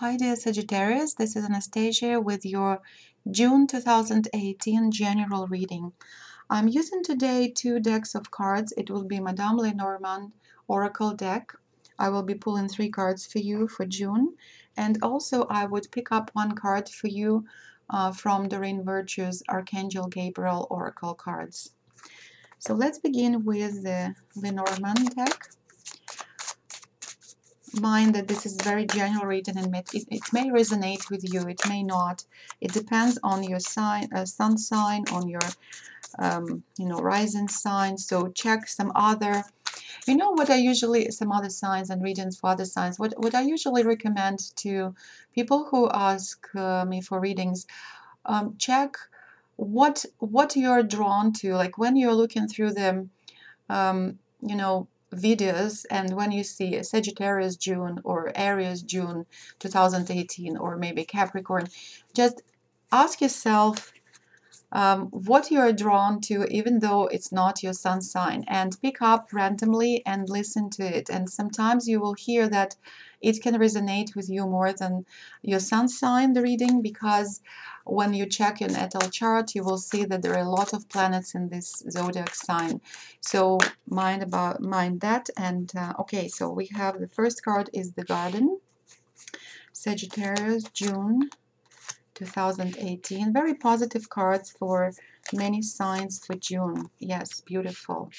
Hi dear Sagittarius, this is Anastasia with your June 2018 general reading. I'm using today two decks of cards. It will be Madame Lenormand Oracle deck. I will be pulling three cards for you for June, and also I would pick up one card for you from Doreen Virtue's Archangel Gabriel Oracle cards. So let's begin with the Lenormand deck. Mind that this is very general reading and it may resonate with you, it may not. It depends on your sign, sun sign, on your rising sign. So check some other, what I usually, some other signs and readings for other signs. What I usually recommend to people who ask me for readings, check what you're drawn to. Like when you're looking through them, videos, and when you see a Sagittarius June or Aries June 2018 or maybe Capricorn, just ask yourself what you are drawn to, even though it's not your sun sign, and pick up randomly and listen to it. And sometimes you will hear that it can resonate with you more than your sun sign, the reading, because when you check your natal chart, you will see that there are a lot of planets in this zodiac sign. So mind that. And okay, so we have the first card is the Garden, Sagittarius, June 2018. Very positive cards for many signs for June. Yes, beautiful.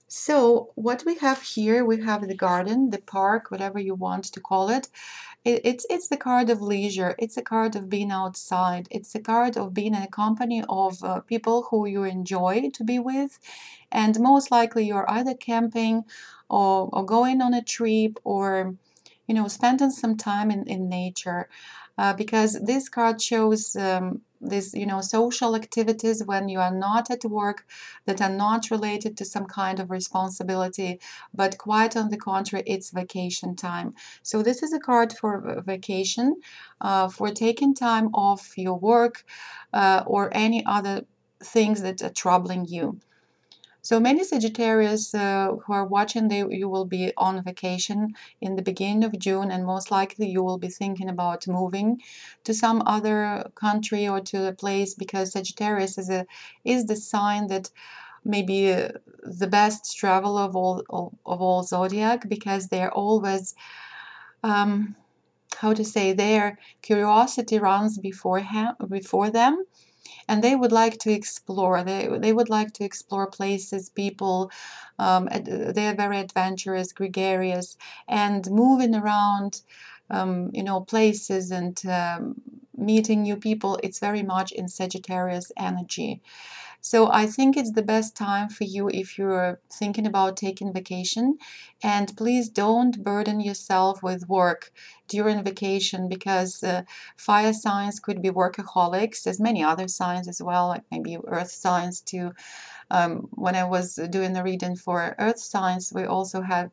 So what we have here, we have the garden, the park, whatever you want to call it. It's the card of leisure. It's a card of being outside. It's a card of being in a company of people who you enjoy to be with. And most likely you're either camping or going on a trip, or spending some time in nature, because this card shows this social activities when you are not at work, that are not related to some kind of responsibility, but quite on the contrary, it's vacation time. So this is a card for vacation, for taking time off your work or any other things that are troubling you. So many Sagittarius who are watching, you will be on vacation in the beginning of June, and most likely you will be thinking about moving to some other country or to a place, because Sagittarius is the sign that maybe the best traveler of all zodiac, because they're always how to say, their curiosity runs before them, and they would like to explore. They would like to explore places, people. They are very adventurous, gregarious, and moving around, places and meeting new people. It's very much in Sagittarius energy. So I think it's the best time for you if you're thinking about taking vacation. And please don't burden yourself with work during vacation, because fire signs could be workaholics. There's many other signs as well, like maybe earth signs too. When I was doing the reading for earth signs, we also had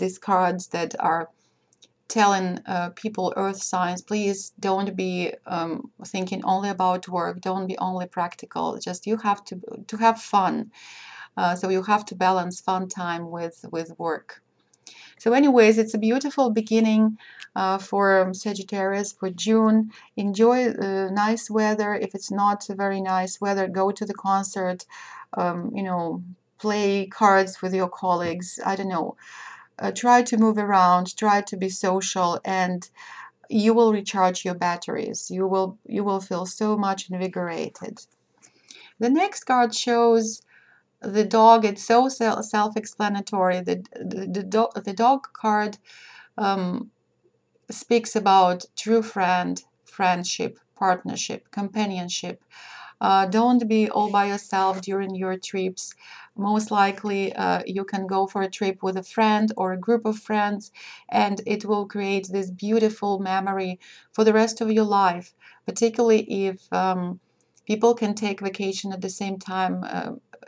these cards that are telling people, earth signs, please don't be thinking only about work, don't be only practical, just you have to have fun. So you have to balance fun time with work. So anyways, it's a beautiful beginning for Sagittarius for June. Enjoy nice weather. If it's not very nice weather, go to the concert, play cards with your colleagues, I don't know. Try to move around, try to be social, and you will recharge your batteries. You will feel so much invigorated. The next card shows the dog. It's so self-explanatory. The dog card speaks about true friendship, partnership, companionship. Don't be all by yourself during your trips. Most likely you can go for a trip with a friend or a group of friends, and it will create this beautiful memory for the rest of your life, particularly if people can take vacation at the same time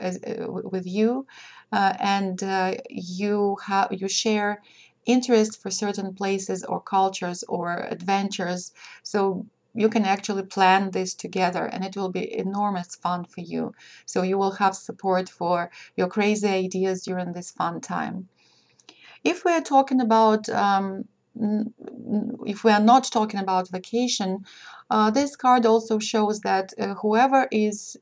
with you, and you share interest for certain places or cultures or adventures. So you can actually plan this together, and it will be enormous fun for you. So you will have support for your crazy ideas during this fun time. If we are talking about if we are not talking about vacation, this card also shows that whoever is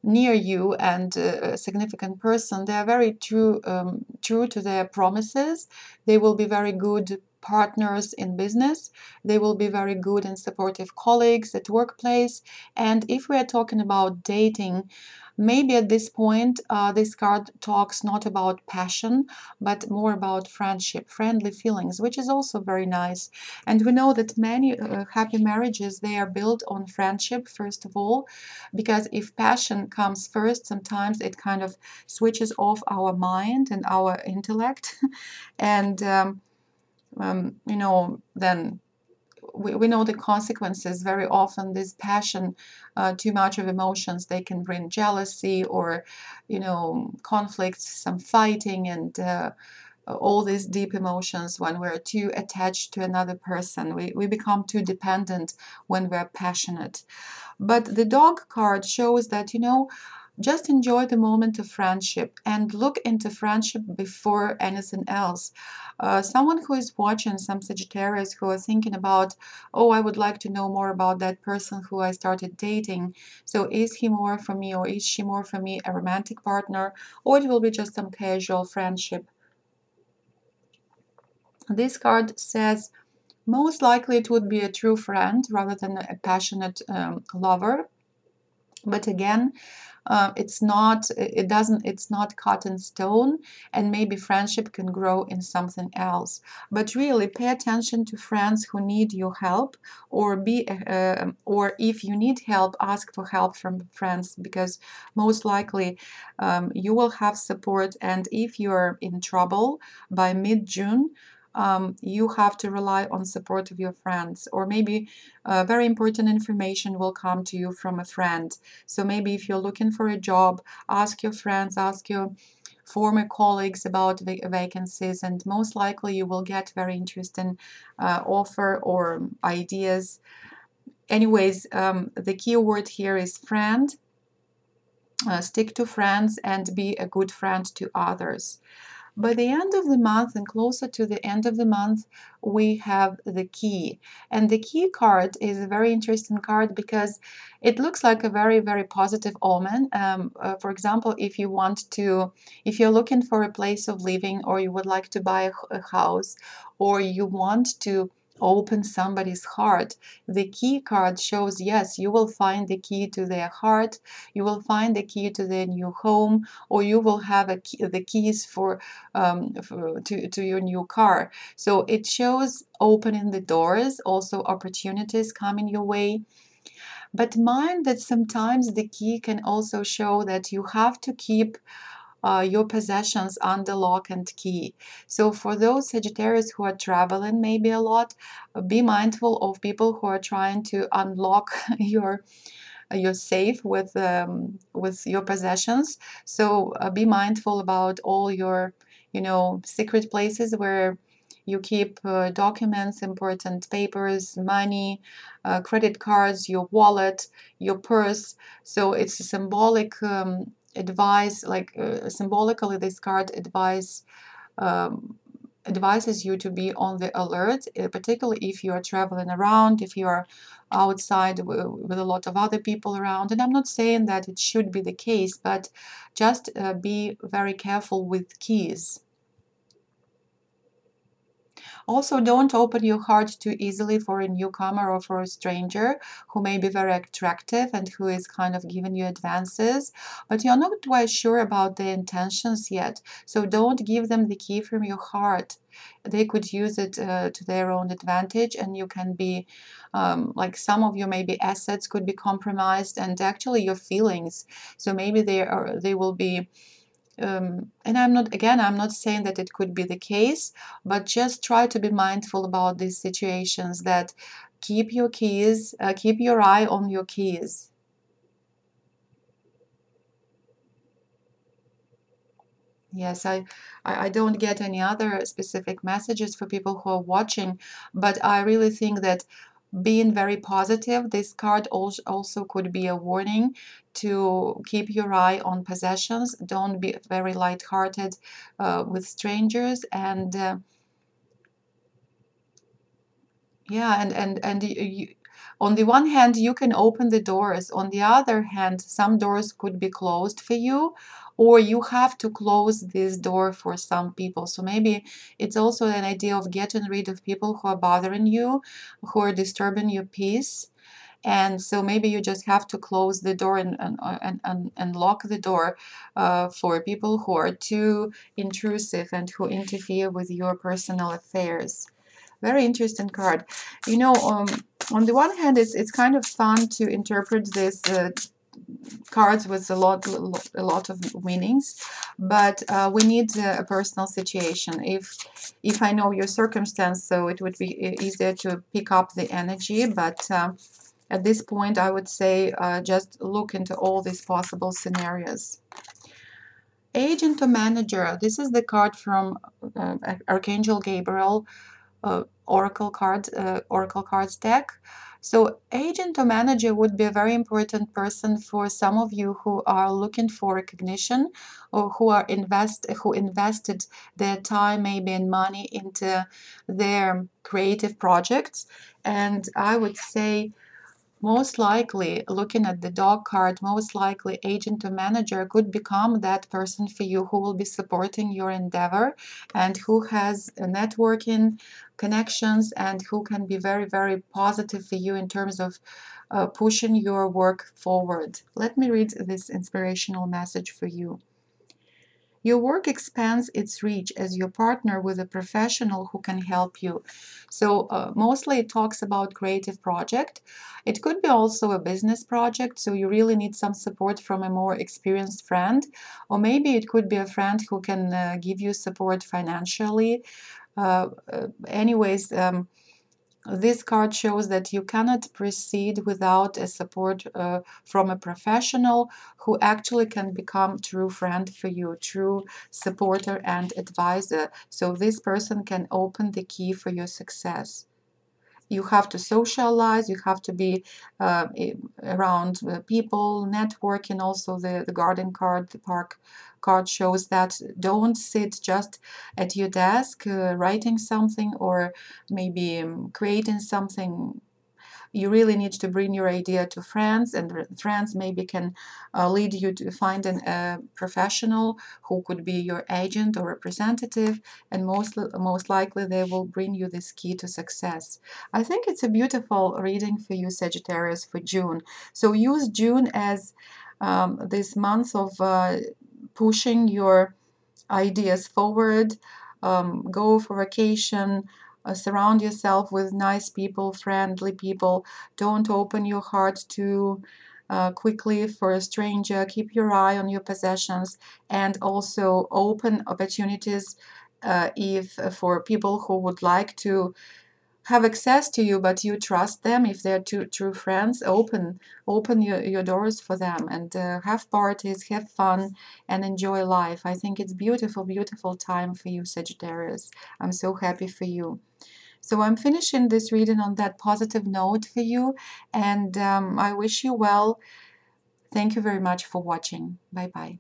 near you and a significant person, they are very true to their promises. They will be very good partners in business. They will be very good and supportive colleagues at workplace. And if we are talking about dating, maybe at this point, this card talks not about passion, but more about friendship, friendly feelings, which is also very nice. And we know that many happy marriages, they are built on friendship, first of all, because if passion comes first, sometimes it kind of switches off our mind and our intellect. And, then we know the consequences. Very often this passion, too much of emotions, they can bring jealousy or conflicts, some fighting, and all these deep emotions. When we're too attached to another person, we become too dependent when we're passionate. But the dog card shows that just enjoy the moment of friendship and look into friendship before anything else. Someone who is watching, some Sagittarius who are thinking about, oh, I would like to know more about that person who I started dating. So is he more for me, or is she more for me, a romantic partner, or it will be just some casual friendship? This card says most likely it would be a true friend rather than a passionate lover. But again, it's not cut in stone, and maybe friendship can grow in something else. But really pay attention to friends who need your help, or if you need help, ask for help from friends, because most likely you will have support. And if you're in trouble by mid-June, you have to rely on support of your friends, or maybe very important information will come to you from a friend. So maybe if you're looking for a job, ask your friends, ask your former colleagues about vacancies, and most likely you will get very interesting offer or ideas. Anyways, the key word here is friend. Stick to friends and be a good friend to others. By the end of the month and closer to the end of the month, we have the key. And the key card is a very interesting card because it looks like a very, very positive omen. For example, if you're looking for a place of living, or you would like to buy a house, or you want to open somebody's heart, the key card shows, yes, you will find the key to their heart, you will find the key to their new home, or you will have the keys to your new car. So it shows opening the doors, also opportunities coming your way. But mind that sometimes the key can also show that you have to keep your possessions under lock and key. So for those Sagittarius who are traveling maybe a lot, be mindful of people who are trying to unlock your safe with your possessions. So be mindful about all your secret places where you keep documents, important papers, money, credit cards, your wallet, your purse. So it's a symbolic advice, like symbolically this card um, advises you to be on the alert, particularly if you are traveling around, if you are outside with a lot of other people around. And I'm not saying that it should be the case, but just be very careful with keys. Also, don't open your heart too easily for a newcomer or for a stranger who may be very attractive and who is kind of giving you advances, but you're not quite sure about their intentions yet. So don't give them the key from your heart. They could use it to their own advantage, and you can be like some of your maybe assets could be compromised, and actually your feelings. So maybe they will be and I'm not saying that it could be the case, but just try to be mindful about these situations, that keep your keys, keep your eye on your keys. Yes, I don't get any other specific messages for people who are watching, but I really think that being very positive, this card also could be a warning to keep your eye on possessions. Don't be very lighthearted with strangers, and Yeah, and you, on the one hand, you can open the doors. On the other hand, some doors could be closed for you, or you have to close this door for some people. So maybe it's also an idea of getting rid of people who are bothering you, who are disturbing your peace. And so maybe you just have to close the door and lock the door for people who are too intrusive and who interfere with your personal affairs. Very interesting card. You know, on the one hand, it's kind of fun to interpret these cards with a lot of meanings, but we need a personal situation. If I know your circumstance, so it would be easier to pick up the energy. But at this point, I would say just look into all these possible scenarios. Agent or manager. This is the card from Archangel Gabriel. Oracle cards deck. So agent or manager would be a very important person for some of you who are looking for recognition, or who invested their time maybe and money into their creative projects. And I would say, most likely, looking at the dog card, most likely agent or manager could become that person for you who will be supporting your endeavor and who has networking connections and who can be very, very positive for you in terms of pushing your work forward. Let me read this inspirational message for you. Your work expands its reach as you partner with a professional who can help you. So mostly it talks about creative project. It could be also a business project, so you really need some support from a more experienced friend, or maybe it could be a friend who can give you support financially. Anyways, this card shows that you cannot proceed without a support from a professional who actually can become true friend for you, true supporter and advisor. So this person can open the key for your success. You have to socialize, you have to be around people, networking. Also the garden card, the park card shows that don't sit just at your desk writing something or maybe creating something. You really need to bring your idea to friends, and friends maybe can lead you to find a professional who could be your agent or representative, and most likely they will bring you this key to success. I think it's a beautiful reading for you, Sagittarius, for June. So use June as this month of pushing your ideas forward. Go for vacation, surround yourself with nice people, friendly people. Don't open your heart too quickly for a stranger. Keep your eye on your possessions, and also open opportunities if for people who would like to have access to you, but you trust them. If they're true friends, open your doors for them, and have parties, have fun, and enjoy life. I think it's beautiful time for you, Sagittarius. I'm so happy for you. So I'm finishing this reading on that positive note for you, and I wish you well. Thank you very much for watching. Bye bye.